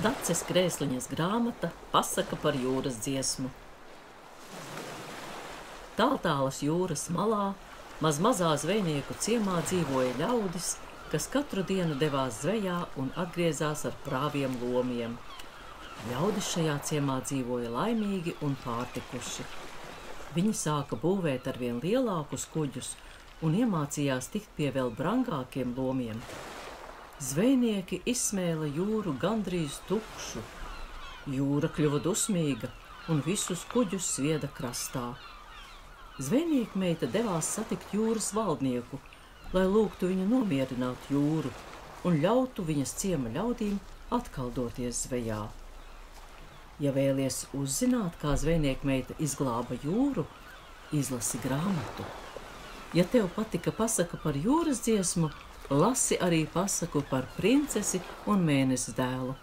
Daces Krēsliņas grāmata Pasaka par jūras dziesmu. Tāltālas jūras malā, mazā zvejnieku ciemā dzīvoja ļaudis, kas katru dienu devās zvejā un atgriezās ar prāviem lomiem. Ļaudis šajā ciemā dzīvoja laimīgi un pārtikuši. Viņi sāka būvēt arvien lielākus kuģus un iemācījās tikt pie vēl brangākiem lomiem. Zvejnieki izsmēla jūru gandrīz tukšu. Jūra kļuva dusmīga un visus kuģus svieda krastā. Zvejnieka meita devās satikt jūras valdnieku, lai lūgtu viņu nomierināt jūru un ļautu viņas ciema ļaudīm atkal doties zvejā. Ja vēlies uzzināt, kā zvejnieka meita izglāba jūru, izlasi grāmatu. Ja tev patika pasaka par jūras dziesmu, lasi arī pasaku par princesi un mēnesi dēlu.